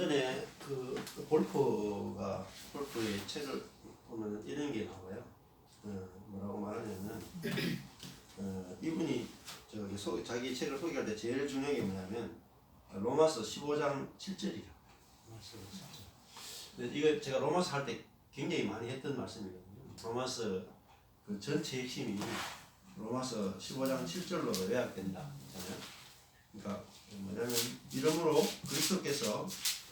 전에 골프의 책을 보면 이런 게 나와요. 뭐라고 말하냐면 이분이 자기 책을 소개할 때 제일 중요한 게 뭐냐면 로마서 15장 7절이에요. 이거 제가 로마서 할 때 굉장히 많이 했던 말씀이거든요. 로마서 그 전체 핵심이 로마서 15장 7절로 요약된다. 그러니까 뭐냐면 이러므로 그리스도께서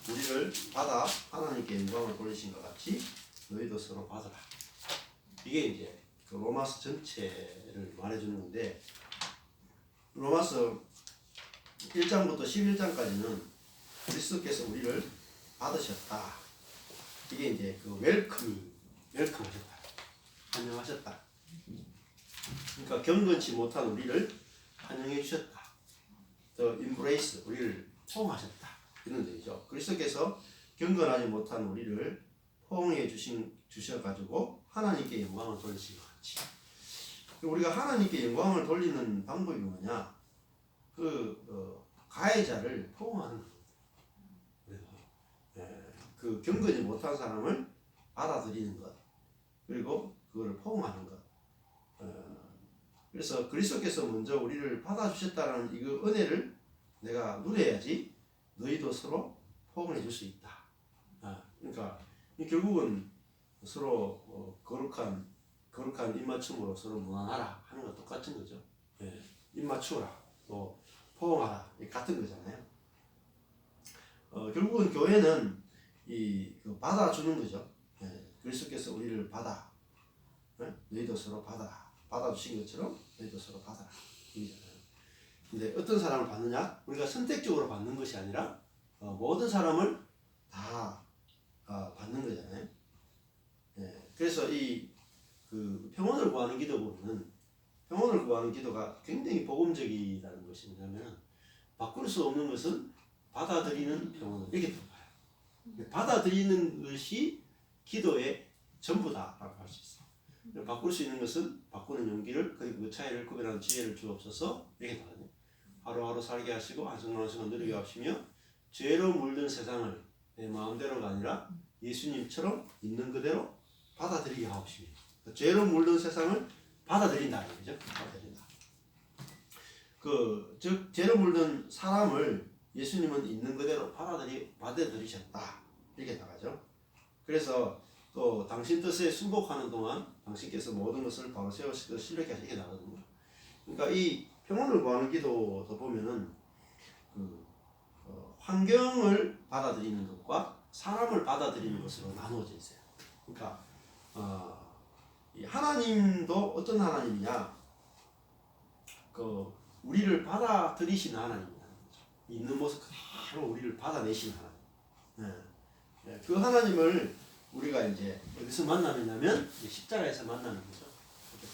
우리를 받아 하나님께 영광을 돌리신 것 같이 너희도 서로 받아라. 이게 이제 그 로마서 전체를 말해주는 건데, 로마서 1장부터 11장까지는 그리스도께서 우리를 받으셨다. 이게 이제 그 웰컴하셨다. 환영하셨다. 그러니까 경건치 못한 우리를 환영해 주셨다. The embrace, 우리를 포옹하셨다. 이런 뜻이죠. 그리스도께서 경건하지 못한 우리를 포옹해 주셔가지고 하나님께 영광을 돌리신 것 같이. 우리가 하나님께 영광을 돌리는 방법이 뭐냐? 가해자를 포옹하는 겁니다. 그 경건이 못한 사람을 받아들이는 것, 그리고 그거를 포옹하는 것. 그래서 그리스도께서 먼저 우리를 받아주셨다는 이거 은혜를 내가 누려야지 너희도 서로 포옹해 줄 수 있다. 그러니까 결국은 서로 거룩한 입맞춤으로 서로 무난하라 하는 것 똑같은 거죠. 입맞추라, 또 포옹하라, 같은 거잖아요. 결국은 교회는 받아주는 거죠. 그리스도께서 우리를 받아, 너희도 서로 받아주신 것처럼 너희도 서로 받아라. 이잖아요. 근데 어떤 사람을 받느냐? 우리가 선택적으로 받는 것이 아니라 모든 사람을 다 받는 거잖아요. 그래서 그 평온을 구하는 기도 보면은, 평온을 구하는 기도가 굉장히 복음적이라는 것이 뭐냐면, 바꿀 수 없는 것은 받아들이는 평온을 이렇게 봐요. 받아들이는 것이 기도의 전부다라고 할 수 있어요. 바꿀 수 있는 것은 바꾸는 용기를, 그리고 그 차이를 구별하는 지혜를 주옵소서, 이렇게 나가요. 하루하루 살게 하시고 한순간한순간 누리게 하시며 죄로 물든 세상을 내 마음대로가 아니라 예수님처럼 있는 그대로 받아들이게 하옵시며, 죄로 물든 세상을 받아들인다는 거죠. 받아들인다. 즉 죄로 물든 사람을 예수님은 있는 그대로 받아들이셨다, 이렇게 나가죠. 그래서 또 당신 뜻에 순복하는 동안 당신께서 모든 것을 바로 세우시고 신뢰케 하시게 나거든요. 그러니까 이 평온을 구하는 기도도 보면은 환경을 받아들이는 것과 사람을 받아들이는 것으로 나누어져 있어요. 그러니까 하나님도 어떤 하나님이냐? 우리를 받아들이시는 하나님이라는 거죠. 있는 모습 그대로 우리를 받아내시는 하나님. 그 하나님을 우리가 이제 어디서 만나느냐면 십자가에서 만나는 거죠.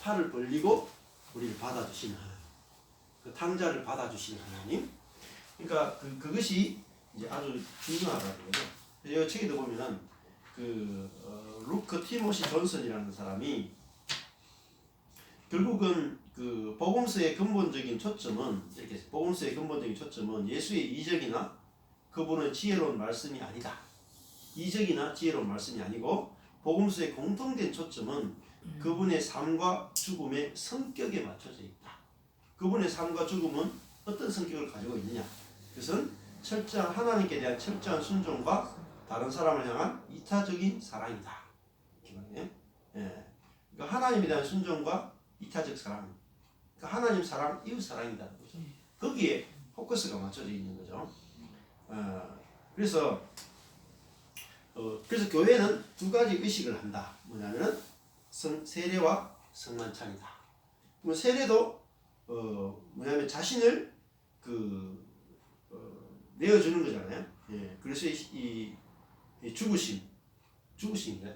팔을 벌리고 우리를 받아주시는 하나님, 그 탕자를 받아주시는 하나님. 그러니까 그것이 이제 아주 중요하다는 거죠. 이 책에도 보면은 루크 티모시 존슨이라는 사람이 결국은 복음서의 근본적인 초점은 예수의 이적이나 그분의 지혜로운 말씀이 아니다. 이적이나 지혜로운 말씀이 아니고, 복음서의 공통된 초점은 그분의 삶과 죽음의 성격에 맞춰져 있다. 그분의 삶과 죽음은 어떤 성격을 가지고 있느냐? 그것은 하나님께 대한 철저한 순종과 다른 사람을 향한 이타적인 사랑이다. 그러니까 하나님에 대한 순종과 이타적 사랑, 그러니까 하나님 사랑, 이웃 사랑이라는 거죠. 거기에 포커스가 맞춰져 있는 거죠. 그래서 교회는 두 가지 의식을 한다. 뭐냐면 세례와 성만찬이다. 세례도 뭐냐면 자신을 내어주는 거잖아요. 그래서 이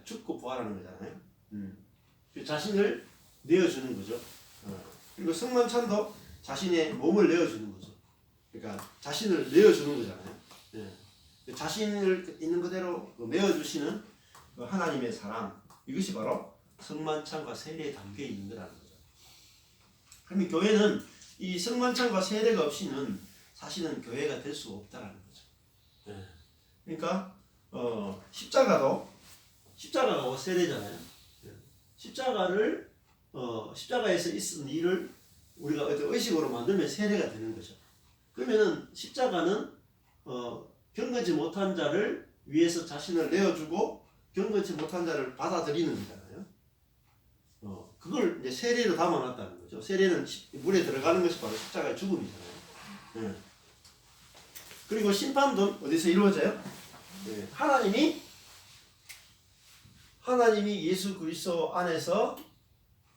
죽고 부활하는 거잖아요. 자신을 내어주는 거죠. 그리고 성만찬도 자신의 몸을 내어주는 거죠. 그러니까 자신을 내어주는 거잖아요. 자신을 있는 그대로 내어주시는 하나님의 사랑, 이것이 바로 성만찬과 세례에 담겨 있는 거라는 거죠. 그러면 교회는 이 성만찬과 세례가 없이는 사실은 교회가 될 수 없다라는 거죠. 그러니까 십자가가 세례잖아요. 십자가에서 있은 일을 우리가 어떤 의식으로 만들면 세례가 되는 거죠. 그러면은 십자가는 경건치 못한 자를 위해서 자신을 내어주고 경건치 못한 자를 받아들이는 거잖아요. 그걸 이제 세례로 담아놨다는 거죠. 세례는 물에 들어가는 것이 바로 십자가의 죽음이잖아요. 네. 그리고 심판도 어디서 이루어져요? 네. 하나님이 예수 그리스도 안에서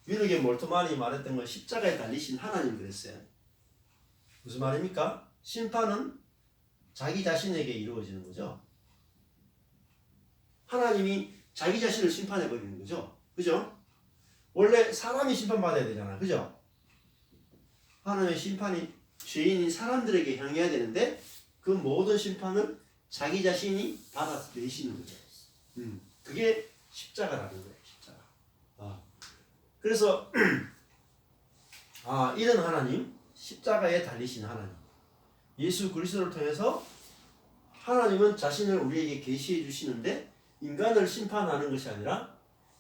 위르게 몰트만이 말했던 건 십자가에 달리신 하나님 그랬어요. 무슨 말입니까? 심판은 자기 자신에게 이루어지는 거죠. 하나님이 자기 자신을 심판해 버리는 거죠. 그죠? 원래 사람이 심판받아야 되잖아. 그죠? 하나님의 심판이 죄인인 사람들에게 향해야 되는데 그 모든 심판을 자기 자신이 받아내시는 거죠. 그게 십자가라는 거예요. 십자가. 그래서 이런 하나님, 십자가에 달리신 하나님, 예수 그리스도를 통해서 하나님은 자신을 우리에게 계시해 주시는데 인간을 심판하는 것이 아니라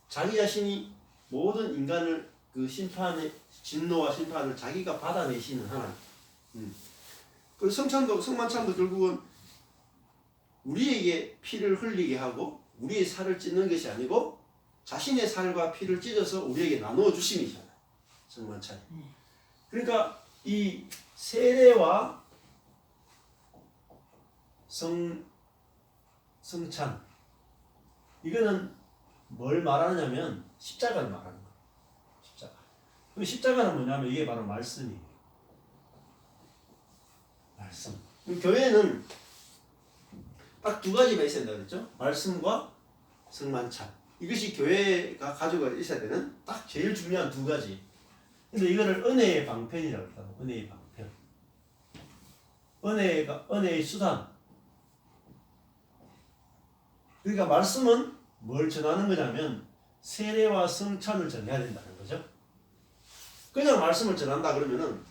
자기 자신이 모든 인간을 그 심판의 진노와 심판을 자기가 받아내시는 하나님. 그 성만찬도 결국은 우리에게 피를 흘리게 하고 우리의 살을 찢는 것이 아니고 자신의 살과 피를 찢어서 우리에게 나누어 주심이잖아요. 성만찬. 그러니까 이 세례와 성찬 이거는 뭘 말하느냐면 십자가를 말하는 거예요. 십자가. 그럼 십자가는 뭐냐면 이게 바로 말씀이에요. 말씀. 그럼 교회는 딱 두 가지가 있어야 된다고 그랬죠? 말씀과 성만찬. 이것이 교회가 가지고 있어야 되는 딱 제일 중요한 두 가지. 근데 이거를 은혜의 방편이라고 했다고. 은혜의 방편. 은혜의 수단. 그러니까 말씀은 뭘 전하는 거냐면 세례와 성찬을 전해야 된다는 거죠. 그냥 말씀을 전한다 그러면은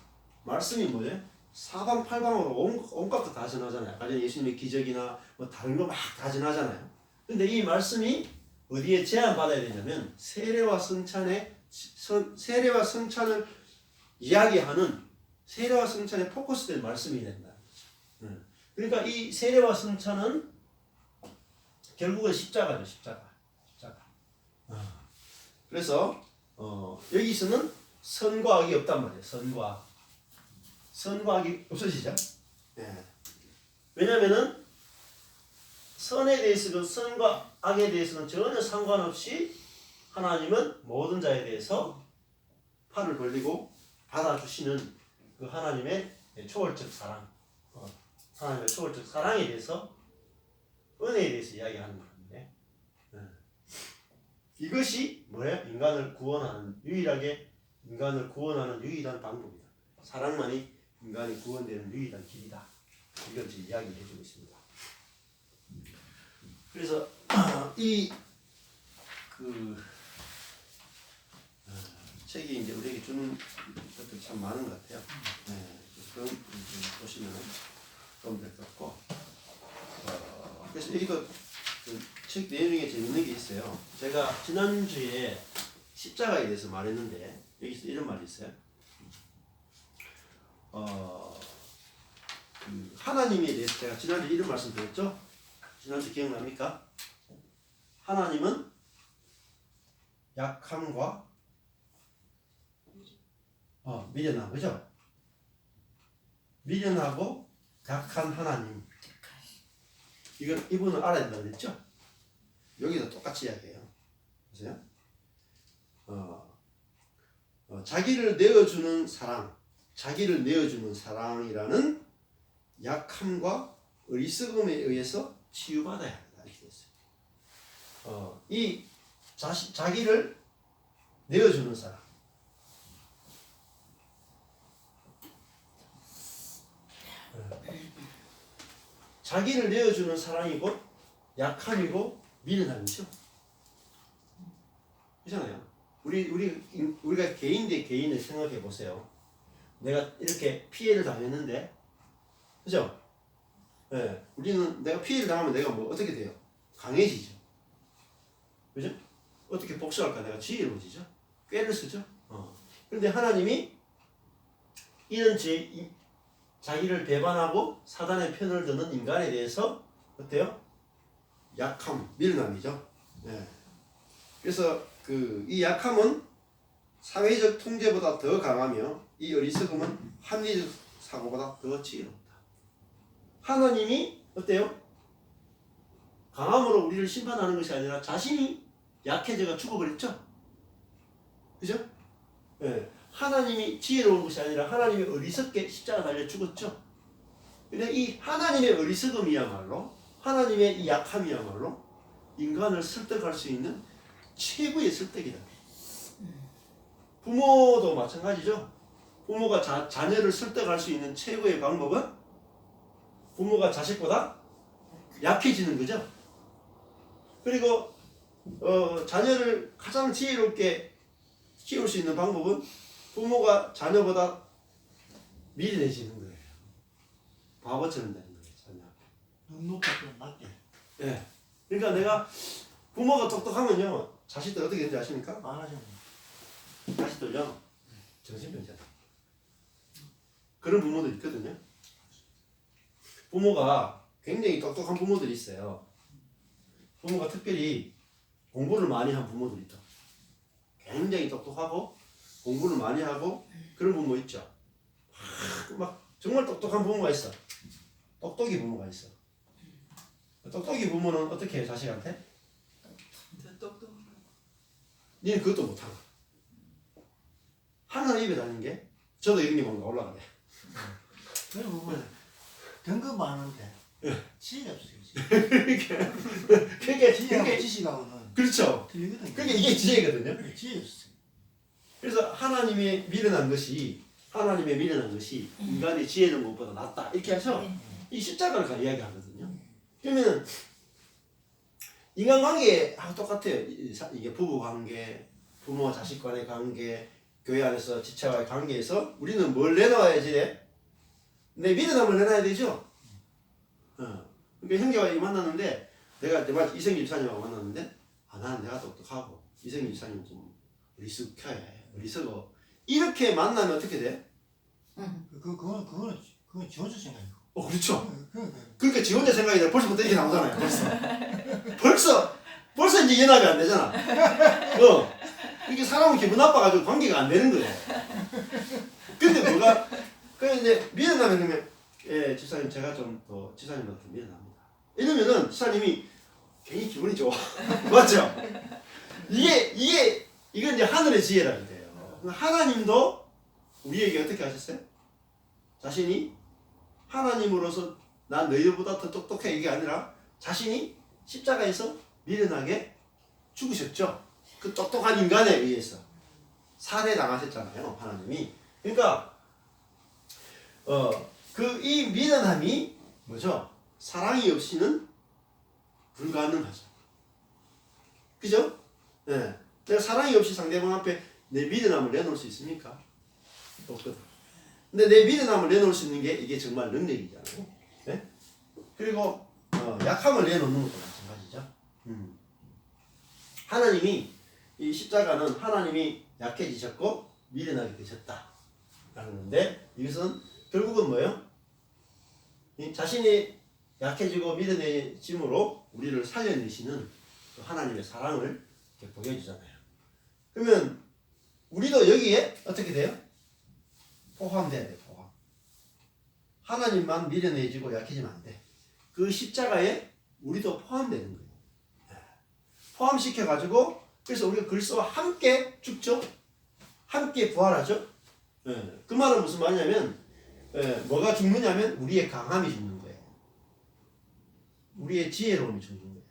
말씀이 뭐예요? 사방팔방으로 온갖 거 다 전하잖아요. 아까 전에 예수님의 기적이나 뭐 다른 거 막 다 전하잖아요. 근데 이 말씀이 어디에 제한받아야 되냐면 세례와 성찬을 이야기하는 세례와 성찬에 포커스된 말씀이 된다. 그러니까 이 세례와 성찬은 결국은 십자가죠. 십자가. 그래서 여기서는 선과 악이 없단 말이에요. 선과 악이 없어지죠. 예. 왜냐면은 선에 대해서는 선과 악에 대해서는 전혀 상관없이 하나님은 모든 자에 대해서 팔을 벌리고 받아주시는 그 하나님의 초월적 사랑, 하나님의 초월적 사랑에 대해서 은혜에 대해서 이야기하는 건데 이것이 뭐예요? 인간을 구원하는 유일한 방법이다. 사랑만이 인간이 구원되는 유일한 길이다. 이걸 지금 이야기해주고 있습니다. 그래서 책이 이제 우리에게 주는 것들이 참 많은 것 같아요. 그럼 보시면 좀 될 것 같고. 그래서 여기도 책 내용 중에 재밌는 게 있어요. 제가 지난주에 십자가에 대해서 말했는데 여기서 이런 말이 있어요. 하나님에 대해서 제가 지난주에 이런 말씀 드렸죠? 지난주 기억납니까? 하나님은 약함과 미련함, 그죠? 미련하고 약한 하나님. 이분은 알아야 된다고 그랬죠? 여기도 똑같이 이야기해요. 보세요. 자기를 내어주는 사랑이라는 약함과 어리석음에 의해서 치유받아야 한다. 이렇게 됐어요. 이 자기를 내어주는 사랑. 자기를 내어주는 사랑이고 약함이고 미련함이죠. 그렇잖아요. 우리가 개인 대 개인을 생각해 보세요. 내가 이렇게 피해를 당했는데, 그죠? 예, 우리는 내가 피해를 당하면 내가 뭐 어떻게 돼요? 강해지죠. 그죠? 어떻게 복수할까? 내가 지혜로워지죠. 꾀를 쓰죠. 그런데 하나님이 이런 자기를 배반하고 사단의 편을 드는 인간에 대해서 어때요? 약함, 밀남이죠. 예. 그래서 이 약함은 사회적 통제보다 더 강하며 이 어리석음은 합리적 사고보다 더 지혜롭다. 하나님이 어때요? 강함으로 우리를 심판하는 것이 아니라 자신이 약해져가 죽어버렸죠. 그죠? 예. 하나님이 지혜로운 것이 아니라 하나님이 어리석게 십자가 달려 죽었죠. 근데 이 하나님의 어리석음이야말로 하나님의 이 약함이야말로 인간을 설득할 수 있는 최고의 설득이다. 부모도 마찬가지죠. 부모가 자녀를 설득할 수 있는 최고의 방법은 부모가 자식보다 약해지는 거죠. 그리고 자녀를 가장 지혜롭게 키울 수 있는 방법은 부모가 자녀보다 미련해지는 거예요. 바보처럼 되는 거예요. 자녀. 눈높이가 낮게. 예. 그러니까 내가 부모가 똑똑하면요 자식들 어떻게 되는지 아십니까? 말하자면. 자식들요 정신병자다. 그런 부모들 있거든요. 부모가 굉장히 똑똑한 부모들이 있어요. 부모가 특별히 공부를 많이 한 부모들이 있죠. 굉장히 똑똑하고 공부를 많이 하고 그런 부모 있죠. 막 정말 똑똑한 부모가 있어. 똑똑이 부모가 있어. 똑똑이 부모는 어떻게 해요 자식한테? 니는 그것도 못하고 항상 입에 다니는 게 저도 이런 게 뭔가 올라가네. 그래 보면 등급 많은데 지혜가 없어요. 그게 지혜하고 지식하고는 그렇죠. 틀리거든요. 그게 이게 지혜거든요. 지혜 없어요. 그래서 하나님의 미련한 것이 인간의 지혜는 것보다 낫다 이렇게 해서 이 십자가를 이야기하거든요. 그러면 인간관계하고 똑같아요. 이게 부부관계, 부모와 자식 간의 관계, 교회 안에서 지체와의 관계에서 우리는 뭘 내놔야지 돼? 내 미련함을 내놔야 되죠. 그러니까 형제가 만났는데 내가 이성기 집사님하고 만났는데 난 내가 똑똑하고 이성기 집사님은 좀 어리석어 이렇게 만나면 어떻게 돼? 그건 지 혼자 생각이고. 그렇죠. 그러니까 지 혼자 생각이 돼. 벌써부터 이렇게 나오잖아요. 벌써 이제 연합이 안 되잖아. 이게 사람은 기분 나빠가지고 관계가 안 되는 거예요. 근데 그래 이제 미련하면 그러면 예 집사님 제가 좀 더 집사님한테 미련합니다. 이러면은 집사님이 괜히 기분이 좋아. 맞죠? 이건 이제 하늘의 지혜라는 거예요. 하나님도 우리에게 어떻게 하셨어요? 자신이 하나님으로서 난 너희들보다 더 똑똑해 이게 아니라 자신이 십자가에서 미련하게 죽으셨죠. 그 똑똑한 인간에 의해서 살해당하셨잖아요. 하나님이. 그러니까 이 미련함이 뭐죠? 사랑이 없이는 불가능하죠. 그죠? 네. 내가 사랑이 없이 상대방 앞에 내 미련함을 내놓을 수 있습니까? 없거든. 근데 내 미련함을 내놓을 수 있는 게 이게 정말 능력이잖아요. 네? 그리고 약함을 내놓는 것도 마찬가지죠. 하나님이 이 십자가는 하나님이 약해지셨고 미련하게 되셨다 라는 건데 이것은 결국은 뭐예요? 자신이 약해지고 미련해짐으로 우리를 살려내시는 하나님의 사랑을 이렇게 보여주잖아요. 그러면 우리도 여기에 어떻게 돼요? 포함돼야 돼. 포함. 하나님만 미련해지고 약해지면 안 돼. 그 십자가에 우리도 포함되는 거예요. 포함시켜가지고 그래서 우리가 그리스도와 함께 죽죠. 함께 부활하죠. 그 말은 무슨 말이냐면 뭐가 죽느냐면 우리의 강함이 죽는 거예요. 우리의 지혜로움이 죽는 거예요.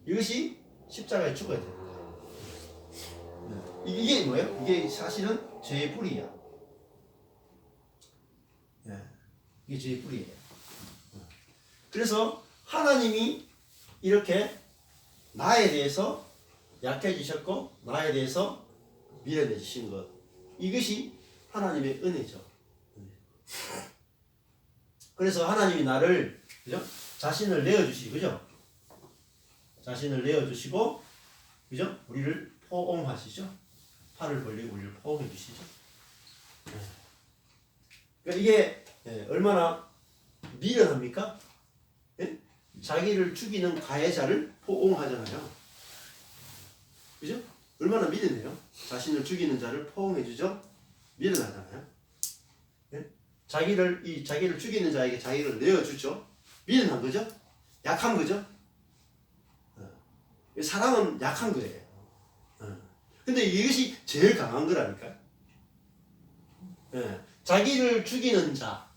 이것이 십자가에 죽어야 되는 거예요. 이게 뭐예요? 이게 사실은 죄의 뿌리야. 이게 죄의 뿌리예요. 그래서 하나님이 이렇게 나에 대해서 약해지셨고 나에 대해서 미련해지신 것 이것이 하나님의 은혜죠. 그래서 하나님이 나를 그죠? 자신을 내어주시고 그죠? 자신을 내어주시고 그죠? 우리를 포옹하시죠. 팔을 벌리고 우리를 포옹해 주시죠. 그러니까 이게 얼마나 미련합니까? 예? 자기를 죽이는 가해자를 포옹하잖아요. 그죠? 얼마나 미련해요? 자신을 죽이는 자를 포옹해 주죠. 미련하잖아요. 예? 자기를 죽이는 자에게 자기를 내어주죠. 미련한 거죠. 약한 거죠. 사랑은 약한 거예요. 근데 이것이 제일 강한 거라니까요. 자기를 죽이는 자,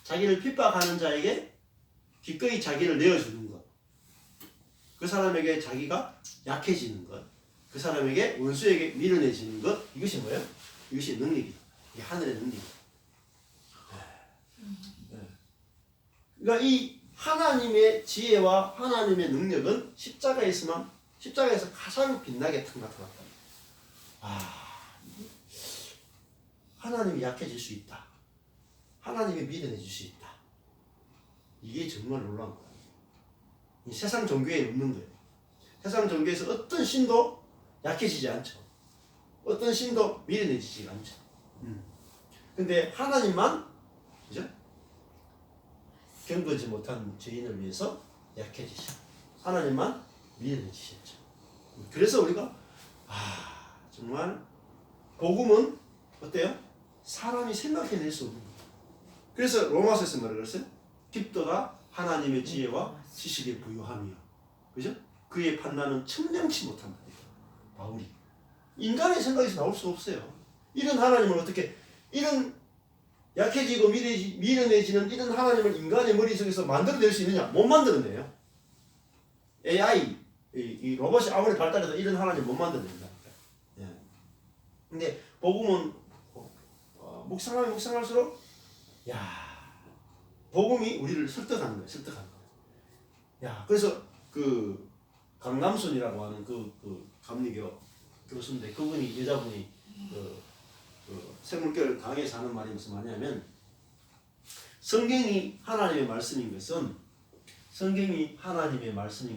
자기를 핍박하는 자에게 기꺼이 자기를 내어주는 것. 그 사람에게 자기가 약해지는 것. 그 사람에게 원수에게 밀어내지는 것. 이것이 뭐예요? 이것이 능력이다. 이게 하늘의 능력이다. 그러니까 이 하나님의 지혜와 하나님의 능력은 십자가에서 가장 빛나게 나타났다. 하나님이 약해질 수 있다. 하나님이 밀어내줄 수 있다. 이게 정말 놀라운 거예요. 이 세상 종교에 없는 거예요. 세상 종교에서 어떤 신도 약해지지 않죠. 어떤 신도 밀어내지지 않죠. 근데 하나님만 그죠? 경건지 못한 죄인을 위해서 약해지셔. 하나님만 밀어내주셨죠. 그래서 우리가 정말 복음은 어때요? 사람이 생각해낼 수 없는 거예요. 그래서 로마서에서 뭐라 그랬어요? 깊도다 하나님의 지혜와 지식에 부유하며, 그죠? 그의 판단은 측량치 못한다. 바울이 인간의 생각에서 나올 수 없어요. 이런 하나님을 어떻게 이런 약해지고 밀어내지는 이런 하나님을 인간의 머릿속에서 만들어낼 수 있느냐? 못 만들어내요. AI 이 로봇이 아무리 발달해도 이런 하나님 못 만들어낸다. 근데 복음은 묵상하면 묵상할수록 복음이 우리를 설득하는 거예요. 설득하는 거예요. 그래서 그 강남순이라고 하는 그 감리교 교수인데 그분이 여자분이 생물교를 강의에서 하는 말이 무슨 말이냐면 성경이 하나님의 말씀인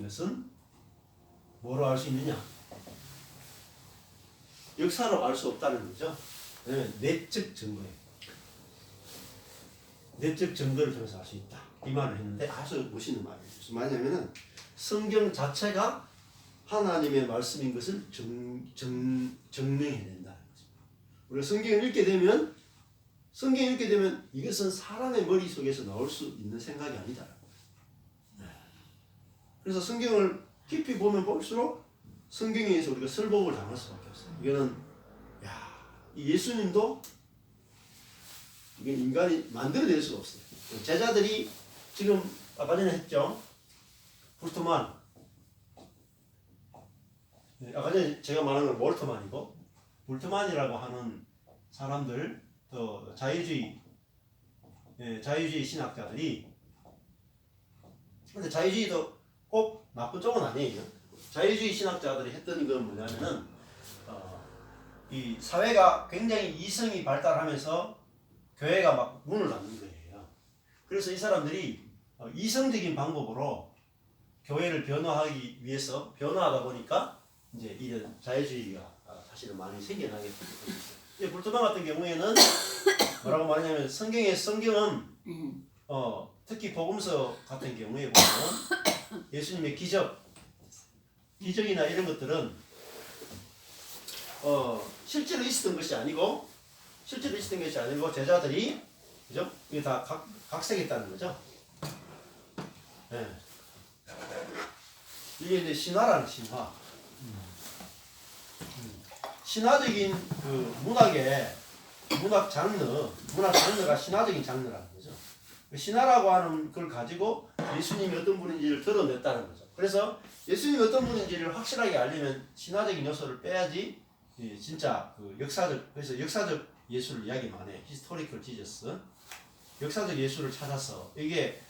것은 뭐로 알 수 있느냐? 역사로 알 수 없다는 거죠. 왜냐면 내적 증거예요. 내적 증거를 통해서 알 수 있다. 이 말을 했는데 아주 멋있는 말이에요. 무슨 말이냐면은 성경 자체가 하나님의 말씀인 것을 증명해낸다는 거죠. 우리가 성경을 읽게 되면 이것은 사람의 머릿속에서 나올 수 있는 생각이 아니다. 그래서 성경을 깊이 보면 볼수록 성경에 의해서 우리가 설법을 당할 수밖에 없어요. 이거는 이 예수님도 이게 인간이 만들어낼 수가 없어요. 제자들이 지금 아까 전에 했죠. 불트만 아까 전에 제가 말한 건 몰트만이고 불트만이라고 하는 사람들 또 자유주의 신학자들이 근데 자유주의도 꼭 나쁜 쪽은 아니에요. 자유주의 신학자들이 했던 건 뭐냐면은 이 사회가 굉장히 이성이 발달하면서 교회가 막 문을 닫는 거예요. 그래서 이 사람들이 이성적인 방법으로 교회를 변화하기 위해서 변화하다 보니까 이제 이런 자유주의가 사실은 많이 생겨나게 됐어요. 불토만 같은 경우에는 뭐라고 말하냐면 성경은 특히 복음서 같은 경우에 보면 예수님의 기적이나 이런 것들은 실제로 있었던 것이 아니고 제자들이 그죠? 이게 다 각색했다는 거죠. 이게 이제 신화라는 신화. 신화적인 그 문학 장르가 신화적인 장르라는 거죠. 신화라고 하는 걸 가지고 예수님이 어떤 분인지를 드러냈다는 거죠. 그래서 예수님이 어떤 분인지를 확실하게 알려면 신화적인 요소를 빼야지 진짜 그 그래서 역사적 예술을 이야기 많이 해. 히스토리컬 지저스. 역사적 예술을 찾아서 이게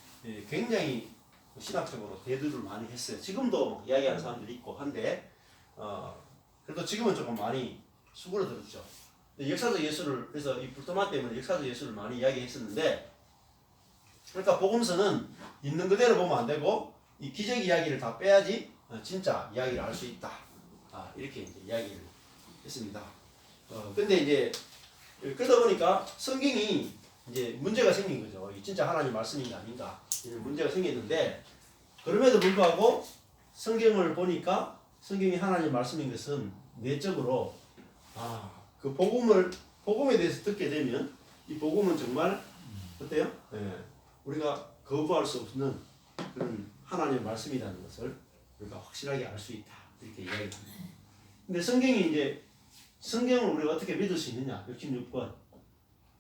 굉장히 신학적으로 대두를 많이 했어요. 지금도 이야기하는 사람들이 있고 한데 그래도 지금은 조금 많이 수그러들었죠. 역사적 예술을 그래서 이 불토마 때문에 역사적 예술을 많이 이야기했었는데 그러니까 복음서는 있는 그대로 보면 안 되고 이 기적 이야기를 다 빼야지 진짜 이야기를 알 수 있다. 이렇게 이제 이야기를 했습니다. 근데 이제 그러다 보니까 성경이 이제 문제가 생긴 거죠. 이 진짜 하나님 말씀이 아닌가 이런 문제가 생겼는데 그럼에도 불구하고 성경을 보니까 성경이 하나님 말씀인 것은 내적으로 그 복음에 대해서 듣게 되면 이 복음은 정말 어때요? 우리가 거부할 수 없는 그런 하나님의 말씀이라는 것을 우리가 확실하게 알 수 있다. 이렇게 이야기합니다. 근데 성경을 우리가 어떻게 믿을 수 있느냐? 66권.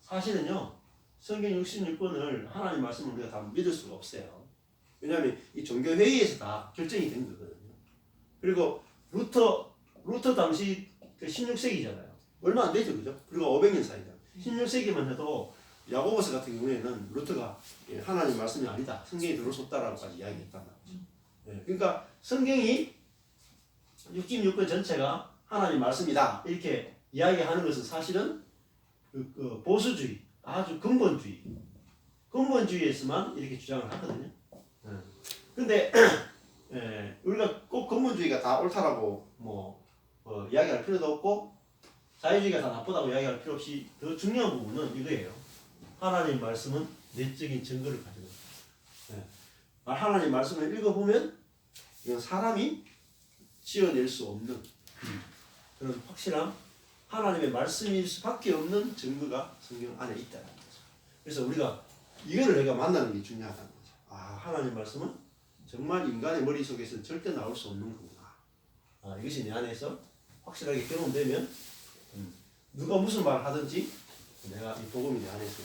사실은요, 성경 66권을 하나님 말씀을 우리가 다 믿을 수가 없어요. 왜냐하면 이 종교회의에서 다 결정이 된 거거든요. 그리고 루터 당시 16세기잖아요. 얼마 안 되죠, 그죠? 그리고 500년 사이죠. 16세기만 해도 야고보서 같은 경우에는 루터가 하나님 말씀이 아니다. 성경이 들어올 수 없다라고까지 이야기했단 말이죠. 그러니까 성경이 66권 전체가 하나님 말씀이다. 이렇게 이야기하는 것은 사실은 그 보수주의, 아주 근본주의에서만 이렇게 주장을 하거든요. 근데 우리가 꼭 근본주의가 다 옳다라고 이야기할 필요도 없고 자유주의가 다 나쁘다고 이야기할 필요 없이 더 중요한 부분은 이거예요. 하나님 말씀은 내적인 증거를 가지고 있습니다. 하나님 말씀을 읽어보면 이건 사람이 지어낼 수 없는 그런 확실한 하나님의 말씀일 수밖에 없는 증거가 성경 안에 있다는 거죠. 그래서 우리가 이거를 내가 만나는 게 중요하다는 거죠. 하나님 말씀은 정말 인간의 머릿속에서 절대 나올 수 없는 거구나. 이것이 내 안에서 확실하게 경험되면 누가 무슨 말을 하든지 내가 이 복음이 내 안에서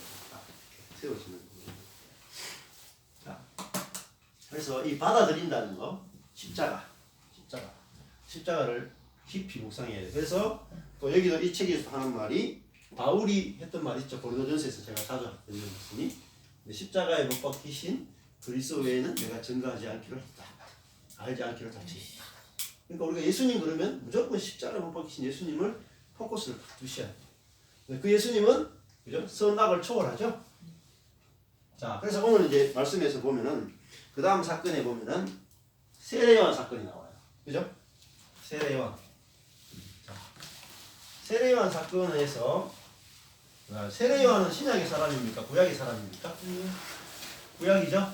세워지는 거예요. 자, 그래서 이 받아들인다는 거, 십자가를 깊이 묵상해야 돼요. 그래서 또 여기도 이 책에서 하는 말이 바울이 했던 말 있죠. 고린도전서에서 제가 자주 했던 말씀이 십자가에 못 박히신 그리스도 외에는 내가 증거하지 않기로 했다. 알지 않기로 다치했다. 그러니까 우리가 예수님 그러면 무조건 십자가에 못 박히신 예수님을 포커스를 두셔야 돼요. 그 예수님은 그죠? 선악을 초월하죠. 자, 그래서 오늘 이제 말씀에서 보면은 그 다음 사건에 보면은 세례요한 사건이 나와요. 그죠? 세례요한. 자, 세례요한 사건에서 세례요한은 신약의 사람입니까? 구약의 사람입니까? 구약이죠?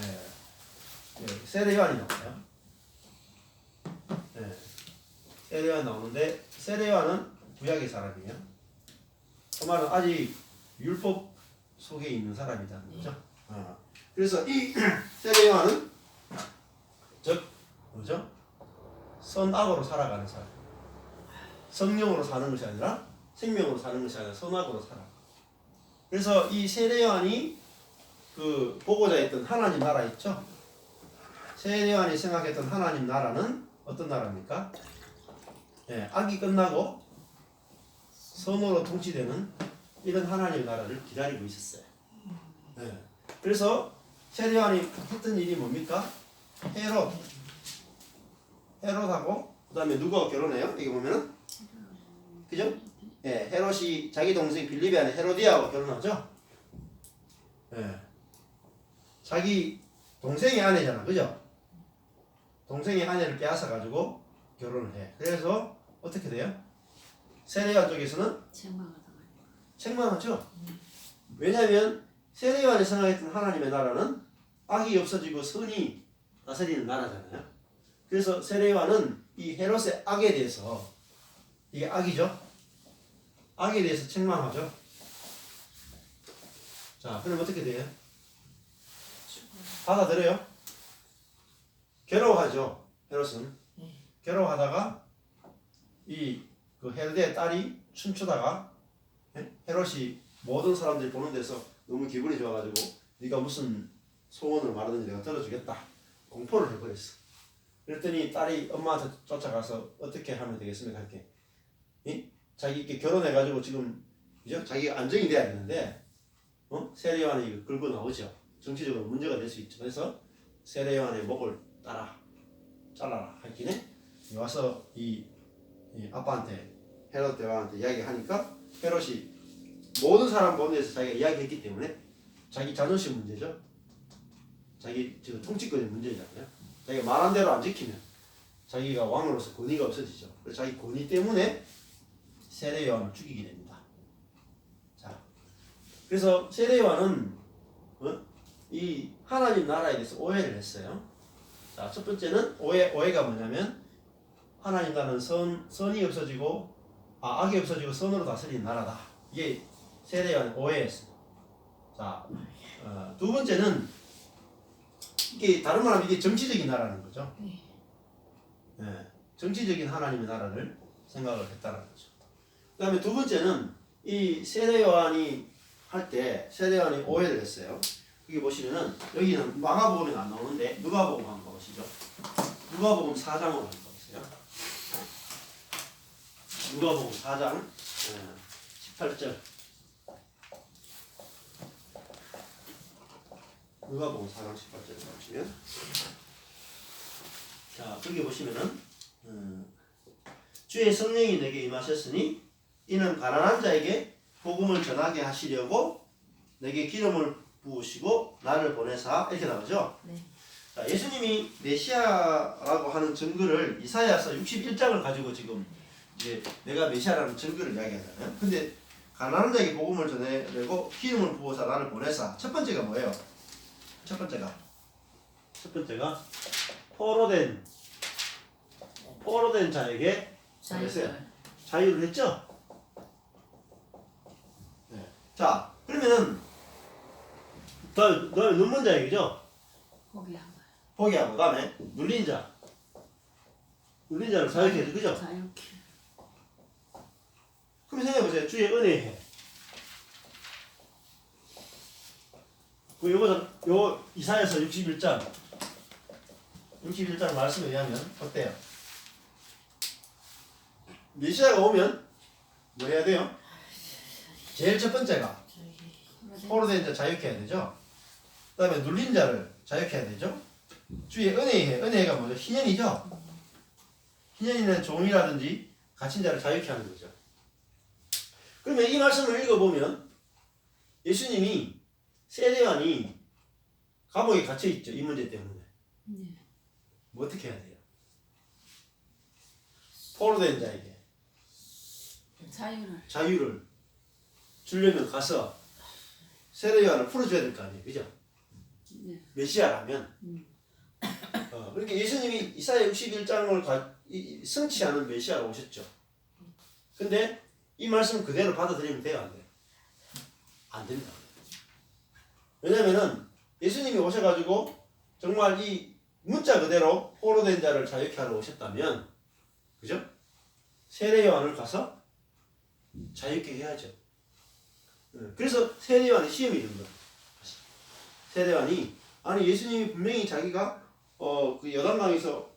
네. 세례요한이 나와요. 네. 세례요한 나오는데 세례요한은 구약의 사람이에요. 그 말은 아직 율법 속에 있는 사람이라는 거죠. 그래서 이 세례요한은 즉 뭐죠? 선악으로 살아가는 사람. 성령으로 사는 것이 아니라 생명으로 사는 것이 아니라 선악으로 살아. 그래서 이 세례요한이 그 보고자 했던 하나님 나라 있죠? 세례요한이 생각했던 하나님 나라는 어떤 나라입니까? 악이 끝나고 선으로 통치되는 이런 하나님의 나라를 기다리고 있었어요. 그래서 세례요한이 했던 일이 뭡니까? 헤롯하고 그 다음에 누가 결혼해요? 이게 보면은 그죠? 헤롯이 자기 동생 빌립의 아내 헤로디아하고 결혼하죠? 자기 동생의 아내잖아, 그죠? 동생의 아내를 빼앗아 가지고 결혼을 해. 그래서 어떻게 돼요? 세례요한 쪽에서는 책망하죠. 왜냐하면 세례요한이 생각했던 하나님의 나라는 악이 없어지고 선이 다스리는 나라잖아요. 그래서 세례요한은 이 헤롯의 악에 대해서, 이게 악이죠? 악에 대해서 책망하죠. 자, 그럼 어떻게 돼요? 받아들여요? 괴로워하죠. 헤롯은 괴로워하다가 그 헤롯의 딸이 춤추다가 헤롯이 모든 사람들이 보는 데서 너무 기분이 좋아가지고 네가 무슨 소원을 말하든지 내가 들어주겠다. 공포를 해버렸어. 그랬더니 딸이 엄마한테 쫓아가서 어떻게 하면 되겠습니까? 이렇게 자기 이렇게 결혼해가지고 지금 그죠? 자기가 안정이 돼야 되는데 세례요한이 긁어 나오죠. 정치적으로 문제가 될 수 있죠. 그래서 세례요한의 목을 잘라라 하기네 와서 이 아빠한테 헤롯 대왕한테 이야기하니까 헤롯이 모든 사람 보는 데서 자기가 이야기했기 때문에 자기 자존심 문제죠. 자기 지금 통치권의 문제잖아요. 자기가 말한 대로 안 지키면 자기가 왕으로서 권위가 없어지죠. 그래서 자기 권위 때문에 세례 요한을 죽이게 됩니다. 자, 그래서 세례 요한은 이 하나님 나라에 대해서 오해를 했어요. 자, 첫 번째는 오해가 뭐냐면 하나님 나라는 선이 없어지고 악이 없어지고 선으로 다스리는 나라다. 이게 세례 요한의 오해였습니다. 자, 두 번째는 이게 다른 말 하면 이게 정치적인 나라는 거죠. 네, 정치적인 하나님의 나라를 생각을 했다는 거죠. 그 다음에 두 번째는 이 세례 요한이 할 때 세례 요한이 오해를 했어요. 여기 보시면은 여기는 마가복음에 안 나오는데 누가복음 한번 보시죠. 누가복음 4장으로 한번 보세요. 누가복음 4장 18절. 누가복음 4장 18절을 보시면 자, 거기 보시면은 주의 성령이 내게 임하셨으니 이는 가난한 자에게 복음을 전하게 하시려고 내게 기름을 부으시고 나를 보내사 이렇게 나오죠. 네. 자, 예수님이 메시아라고 하는 증거를 이사야서 61장을 가지고 지금 이제 내가 메시아라는 증거를 이야기하잖아요. 근데 가난한 자에게 복음을 전하려고 기름을 부어서 나를 보내사. 첫 번째가 뭐예요? 첫 번째가 포로된 자에게 자유를 했죠. 네. 자, 그러면은 너 눈먼 자에게죠. 포기하고 그다음에 눌린 자를 자유케 해줘, 그죠? 자유케. 그럼 생각해보세요. 주의 은혜해. 요 이사야서 61장 말씀에 의하면 어때요? 메시아가 오면 뭐 해야 돼요? 제일 첫 번째가 포로된 자 자유케 해야 되죠. 그 다음에 눌린 자를 자유케 해야 되죠. 주의 은혜가 뭐죠? 희년이죠. 희년이는 종이라든지 갇힌 자를 자유케 하는 거죠. 그러면 이 말씀을 읽어보면 예수님이 세례 요한이 감옥에 갇혀 있죠. 이 문제 때문에. 네. 뭐 어떻게 해야 돼요? 포로된 자에게 자유를 주려면 가서 세례 요한을 풀어줘야 될 거 아니에요, 그죠? 네. 메시아라면. 그러니까 예수님이 이사야 61장을 성취하는 메시아로 오셨죠. 근데 이 말씀 그대로 받아들이면 돼요, 안 돼요? 안 됩니다. 왜냐면은 예수님이 오셔가지고 정말 이 문자 그대로 포로된 자를 자유케 하러 오셨다면, 그죠? 세례 요한을 가서 자유케 해야죠. 그래서 세례 요한이 시험이 된 거예요. 세례 요한이 아니 예수님이 분명히 자기가 그 여단강에서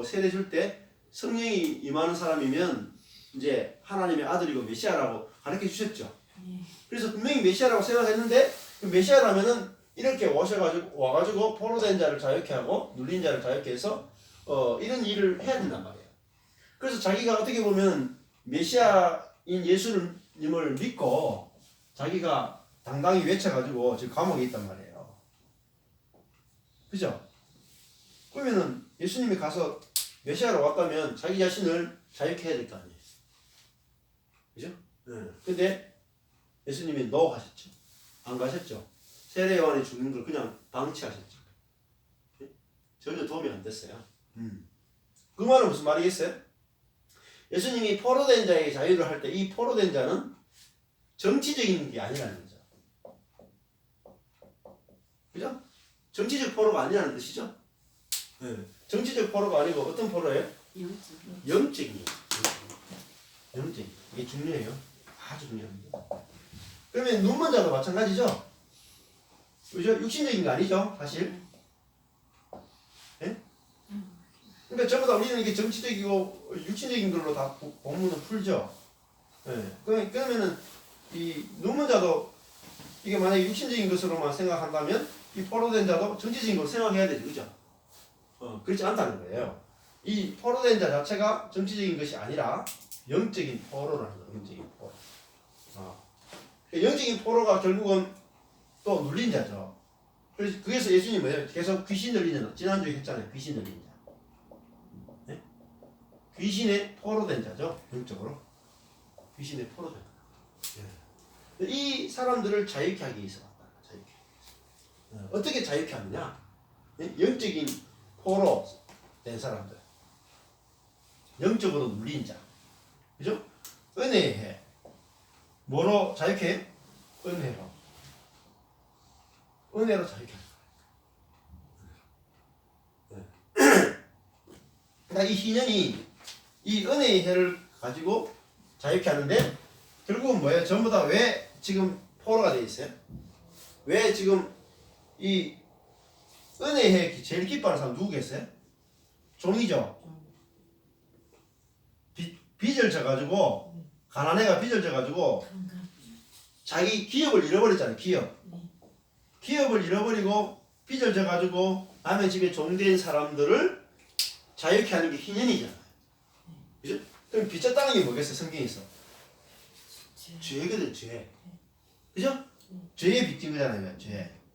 세례 줄 때 성령이 임하는 사람이면 이제 하나님의 아들이고 메시아라고 가르쳐 주셨죠. 그래서 분명히 메시아라고 생각했는데 그 메시아라면은 이렇게 와가지고 포로된 자를 자유케 하고 눌린 자를 자유케 해서 이런 일을 해야 된단 말이에요. 그래서 자기가 어떻게 보면 메시아인 예수님을 믿고 자기가 당당히 외쳐가지고 지금 감옥에 있단 말이에요. 그죠? 그러면은 예수님이 가서 메시아로 왔다면 자기 자신을 자유케 해야 될 거 아니에요. 그죠? 근데 예수님이 no 하셨죠. 안 가셨죠. 세례 요한이 죽는 걸 그냥 방치하셨죠. 전혀 도움이 안 됐어요. 그 말은 무슨 말이겠어요? 예수님이 포로된 자에게 자유를 할 때 이 포로된 자는 정치적인 게 아니라는 거죠. 그죠? 정치적 포로가 아니라는 뜻이죠. 정치적 포로가 아니고 어떤 포로예요? 영적인. 영적인. 이게 중요해요. 아주 중요합니다. 그러면 눈먼 자도 마찬가지죠. 그죠? 육신적인 거 아니죠, 사실. 예? 그러니까 전부 다 우리는 이게 정치적이고 육신적인 걸로 다 본문을 풀죠. 예. 그러면은 이 눈먼 자도 이게 만약에 육신적인 것으로만 생각한다면 이 포로된 자도 정치적인 걸 생각해야 되죠, 그죠? 그렇지 않다는 거예요. 이 포로된 자 자체가 정치적인 것이 아니라 영적인 포로라는 거예요. 영적인 포로. 영적인 포로가 결국은 또 눌린 자죠. 그래서 그래서 예수님 뭐예요? 계속 귀신 들린 자. 지난주에 했잖아요. 귀신 들린 자. 네? 귀신에 포로된 자죠. 영적으로. 귀신에 포로된 자. 예. 이 사람들을 자유케 하기 위해서 왔다. 자유케. 어떻게 자유케 하느냐? 예? 영적인 포로 된 사람들. 영적으로 눌린 자. 그죠? 은혜해. 뭐로 자유케 해? 은혜로. 은혜로 자유케 하는 거예요. 그러니까 이 희년이 이 은혜의 해를 가지고 자유케 하는데 결국은 뭐예요? 전부 다 왜 지금 포로가 되어 있어요? 왜 지금 이 은혜의 해 제일 기뻐하는 사람 누구 계세요? 종이죠. 빚을 져가지고 가난해가 빚을 져가지고 자기 기업을 잃어버렸잖아요. 기업을 잃어버리고 빚을 져가지고 남의 집에 종된 사람들을 자유케 하는 게 희년이잖아요. 그죠? 그럼 빚졌다는 게 뭐겠어요? 성경에서 죄거든. 죄. 그죠? 죄에 빚진 거잖아요.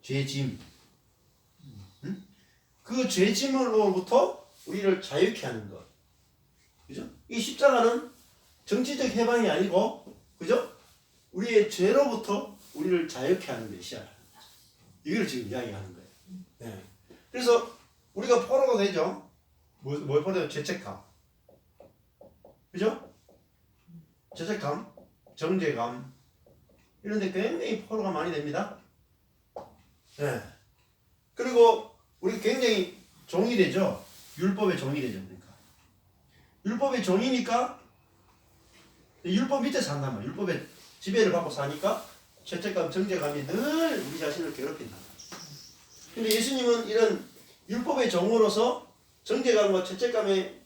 죄의 짐. 응? 그 죄짐으로부터 우리를 자유케 하는 것. 그죠? 이 십자가는 정치적 해방이 아니고, 그죠? 우리의 죄로부터 우리를 자유케 하는 것이야. 이걸 지금 이야기하는 거예요. 네. 그래서 우리가 포로가 되죠. 뭘 포로돼요? 죄책감. 그죠? 죄책감, 정죄감 이런데 굉장히 포로가 많이 됩니다. 네. 그리고 우리 굉장히 종이 되죠. 율법의 종이 되죠. 그러니까 율법의 종이니까 율법 밑에 산단 말이에요. 율법의 지배를 받고 사니까 죄책감, 정죄감이 늘 우리 자신을 괴롭힌다. 근데 예수님은 이런 율법의 종으로서 정죄감과 죄책감의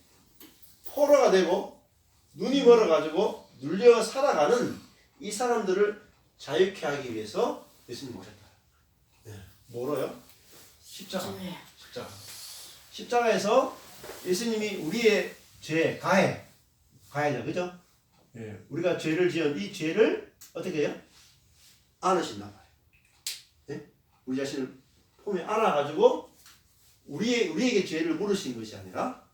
포로가 되고 눈이 멀어가지고 눌려 살아가는 이 사람들을 자유케 하기 위해서 예수님이 오셨다. 네. 뭐로요? 십자가. 십자가에서 예수님이 우리의 죄, 가해죠. 그죠? 네. 우리가 죄를 지은 이 죄를 어떻게 해요? 안으신단 말이에요. 네? 우리 자신을 품에 안아가지고 우리에게 죄를 물으신 것이 아니라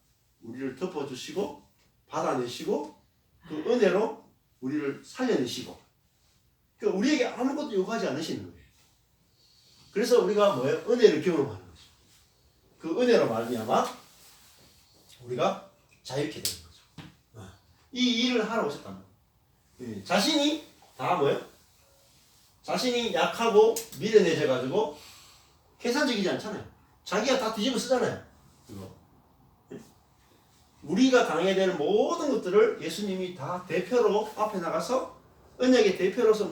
우리를 덮어주시고 받아내시고 그 은혜로 우리를 살려내시고 그러니까 우리에게 아무것도 요구하지 않으시는 거예요. 그래서 우리가 뭐예요? 은혜를 경험하는 거죠. 그 은혜로 말미암아 우리가 자유케 되는 거죠. 이 일을 하러 오셨단 말이에요. 자신이 다 뭐예요? 자신이 약하고 미련해져 가지고 계산적이지 않잖아요. 자기가 다 뒤집어 쓰잖아요. 이거. 우리가 당해야 되는 모든 것들을 예수님이 다 대표로 앞에 나가서 언약의 대표로서